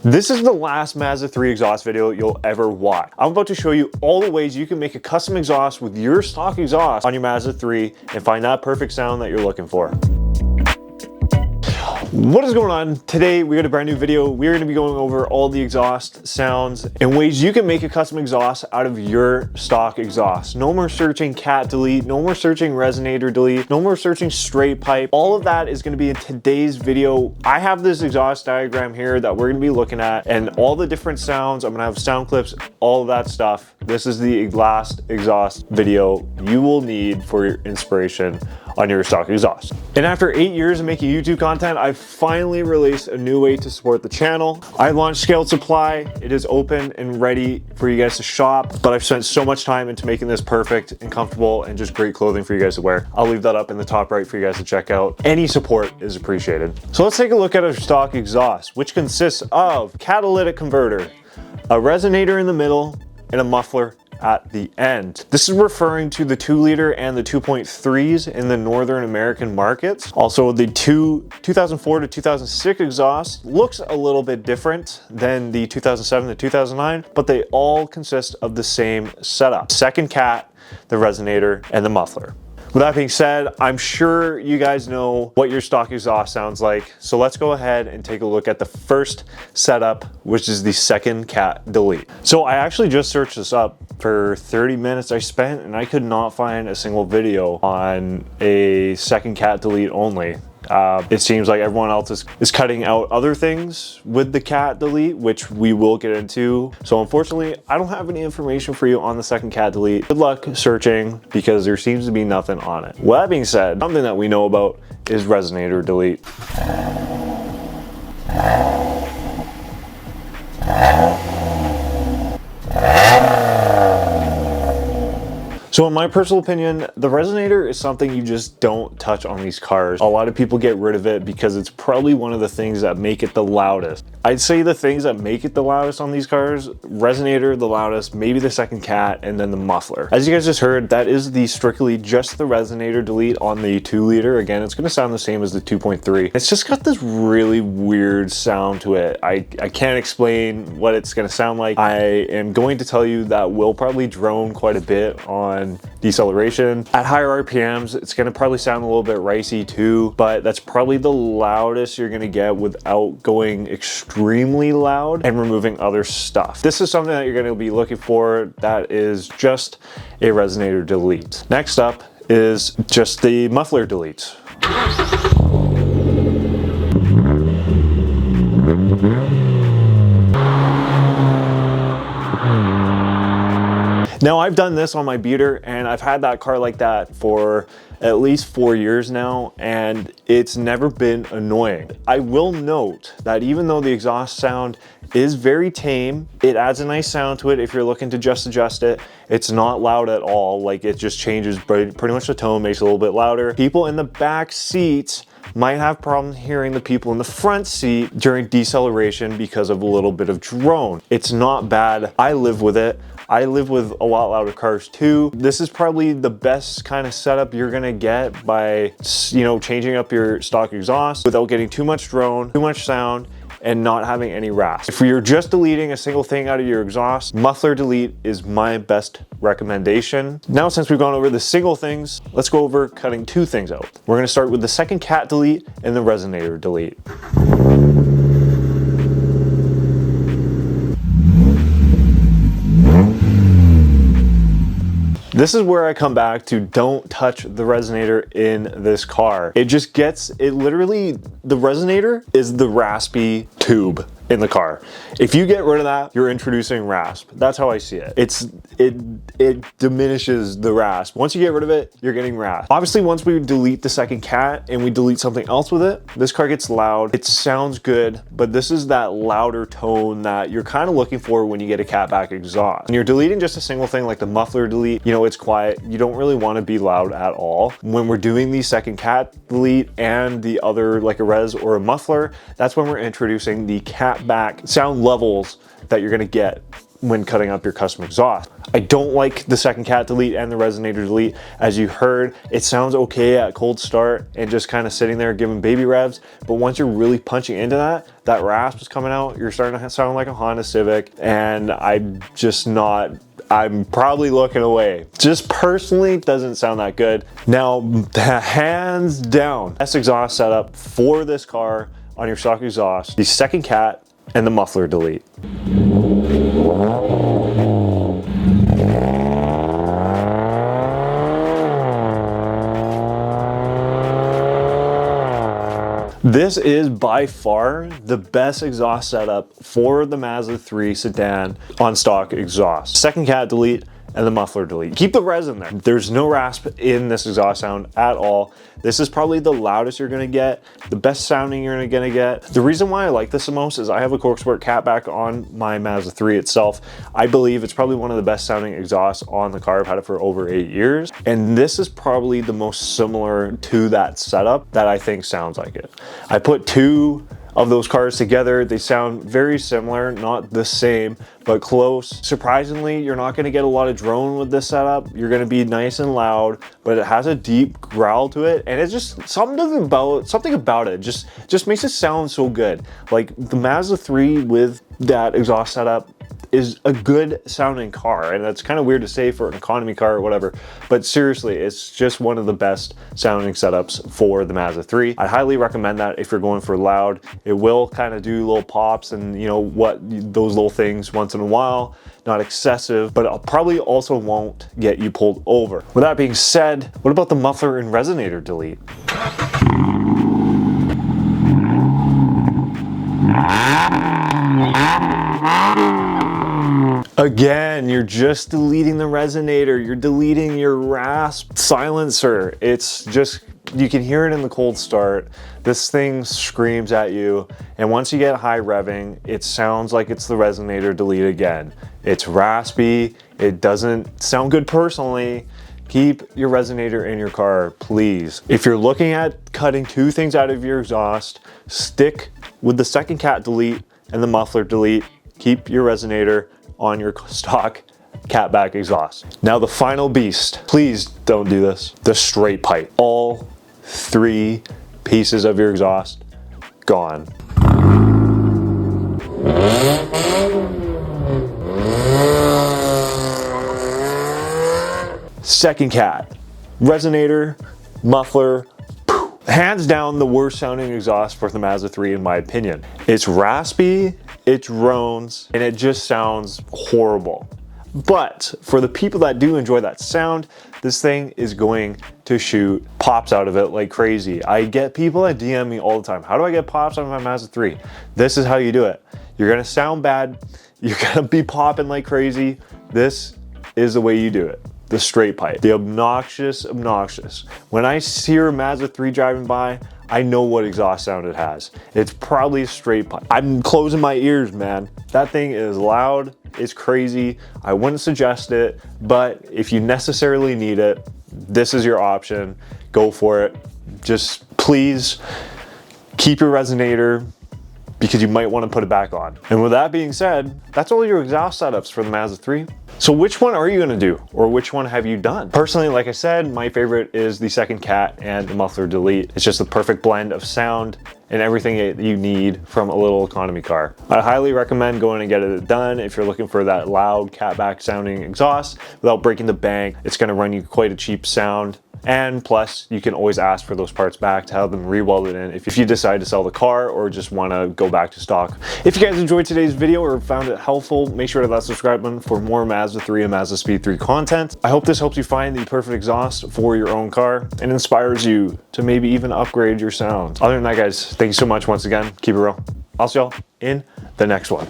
This is the last Mazda 3 exhaust video you'll ever watch. I'm about to show you all the ways you can make a custom exhaust with your stock exhaust on your Mazda 3 and find that perfect sound that you're looking for. What is going on? Today we got a brand new video. We're going to be going over all the exhaust sounds and ways you can make a custom exhaust out of your stock exhaust. No more searching cat delete, no more searching resonator delete, no more searching straight pipe. All of that is going to be in today's video. I have this exhaust diagram here that we're going to be looking at and all the different sounds. I'm going to have sound clips, all of that stuff. This is the last exhaust video you will need for your inspiration on your stock exhaust. And after 8 years of making YouTube content, I've finally released a new way to support the channel. I launched Scaled Supply. It is open and ready for you guys to shop, but I've spent so much time into making this perfect and comfortable and just great clothing for you guys to wear. I'll leave that up in the top right for you guys to check out. Any support is appreciated. So let's take a look at our stock exhaust, which consists of catalytic converter, a resonator in the middle, and a muffler at the end. This is referring to the 2-liter and the 2.3s in the Northern American markets. Also, the 2004 to 2006 exhaust looks a little bit different than the 2007 to 2009, but they all consist of the same setup. Second cat, the resonator, and the muffler. With that being said, I'm sure you guys know what your stock exhaust sounds like. So let's go ahead and take a look at the first setup, which is the second cat delete. So I actually just searched this up for 30 minutes I spent and I could not find a single video on a second cat delete only. It seems like everyone else is cutting out other things with the cat delete, which we will get into. So unfortunately, I don't have any information for you on the second cat delete. Good luck searching because there seems to be nothing on it. With that being said, something that we know about is resonator delete. So in my personal opinion, the resonator is something you just don't touch on these cars. A lot of people get rid of it because it's probably one of the things that make it the loudest. I'd say the things that make it the loudest on these cars, resonator the loudest, maybe the second cat, and then the muffler. As you guys just heard, that is the strictly just the resonator delete on the 2-liter. Again, it's gonna sound the same as the 2.3. It's just got this really weird sound to it. I can't explain what it's gonna sound like. I am going to tell you that will probably drone quite a bit on deceleration. At higher RPMs, it's gonna probably sound a little bit ricey too, but that's probably the loudest you're gonna get without going extremely loud and removing other stuff. This is something that you're gonna be looking for that is just a resonator delete. Next up is just the muffler delete. Now I've done this on my beater and I've had that car like that for at least 4 years now and it's never been annoying. I will note that even though the exhaust sound is very tame, it adds a nice sound to it if you're looking to just adjust it. It's not loud at all, like it just changes pretty much the tone, makes it a little bit louder. People in the back seats might have problems hearing the people in the front seat during deceleration because of a little bit of drone. It's not bad, I live with it. I live with a lot louder cars too. This is probably the best kind of setup you're gonna get by, you know, changing up your stock exhaust without getting too much drone, too much sound, and not having any rasp. If you're just deleting a single thing out of your exhaust, muffler delete is my best recommendation. Now, since we've gone over the single things, let's go over cutting 2 things out. We're gonna start with the second cat delete and the resonator delete. This is where I come back to don't touch the resonator in this car. It just gets, it literally, the resonator is the raspy tube in the car. If you get rid of that, you're introducing rasp. That's how I see it. It diminishes the rasp. Once you get rid of it, you're getting rasp. Obviously, once we delete the second cat and we delete something else with it, this car gets loud. It sounds good, but this is that louder tone that you're kind of looking for when you get a catback exhaust. When you're deleting just a single thing like the muffler delete, you know, it's quiet. You don't really want to be loud at all. When we're doing the second cat delete and the other like a res or a muffler, that's when we're introducing the catback sound levels that you're gonna get when cutting up your custom exhaust. I don't like the second cat delete and the resonator delete. As you heard, it sounds okay at cold start and just kind of sitting there giving baby revs, but once you're really punching into that rasp is coming out, you're starting to sound like a Honda Civic, and I'm probably looking away. Just personally, doesn't sound that good. Now, hands down, best exhaust setup for this car on your stock exhaust, the second cat and the muffler delete. This is by far the best exhaust setup for the Mazda 3 sedan on stock exhaust. Second cat delete and the muffler delete. Keep the res in there. There's no rasp in this exhaust sound at all. This is probably the loudest you're gonna get, the best sounding you're gonna get. The reason why I like this the most is I have a Corksport catback on my Mazda 3 itself. I believe it's probably one of the best sounding exhausts on the car. I've had it for over 8 years. And this is probably the most similar to that setup that I think sounds like it. I put two of those cars together. They sound very similar, not the same, but close. Surprisingly, you're not gonna get a lot of drone with this setup. You're gonna be nice and loud, but it has a deep growl to it, and it's just something about it just makes it sound so good. Like the Mazda 3 with that exhaust setup is a good sounding car, and that's kind of weird to say for an economy car or whatever, but seriously, it's just one of the best sounding setups for the Mazda 3. I highly recommend that if you're going for loud. It will kind of do little pops and, you know, what, those little things once in a while, not excessive, but it probably also won't get you pulled over. With that being said, what about the muffler and resonator delete? Again, you're just deleting the resonator, you're deleting your rasp silencer. It's just, you can hear it in the cold start. This thing screams at you, and once you get high revving, it sounds like it's the resonator delete again. It's raspy, it doesn't sound good personally. Keep your resonator in your car, please. If you're looking at cutting two things out of your exhaust, stick with the second cat delete and the muffler delete. Keep your resonator on your stock catback exhaust. Now the final beast, please don't do this, the straight pipe. All three pieces of your exhaust gone. Second cat, resonator, muffler, hands down the worst sounding exhaust for the Mazda 3 in my opinion. It's raspy, it drones, and it just sounds horrible. But for the people that do enjoy that sound, this thing is going to shoot pops out of it like crazy. I get people that DM me all the time. How do I get pops out of my Mazda 3? This is how you do it. You're gonna sound bad. You're gonna be popping like crazy. This is the way you do it. The straight pipe, the obnoxious. When I hear a Mazda 3 driving by, I know what exhaust sound it has. It's probably a straight pipe. I'm closing my ears, man. That thing is loud, it's crazy. I wouldn't suggest it, but if you necessarily need it, this is your option. Go for it. Just please keep your resonator, because you might want to put it back on. And with that being said, that's all your exhaust setups for the Mazda 3. So which one are you gonna do? Or which one have you done? Personally, like I said, my favorite is the second cat and the muffler delete. It's just the perfect blend of sound and everything that you need from a little economy car. I highly recommend going and getting it done if you're looking for that loud catback sounding exhaust without breaking the bank. It's gonna run you quite a cheap sound. And plus, you can always ask for those parts back to have them re-welded in if you decide to sell the car or just want to go back to stock. If you guys enjoyed today's video or found it helpful, make sure to hit that subscribe button for more Mazda 3 and Mazda Speed 3 content. I hope this helps you find the perfect exhaust for your own car and inspires you to maybe even upgrade your sound. Other than that, guys, thank you so much once again. Keep it real. I'll see y'all in the next one.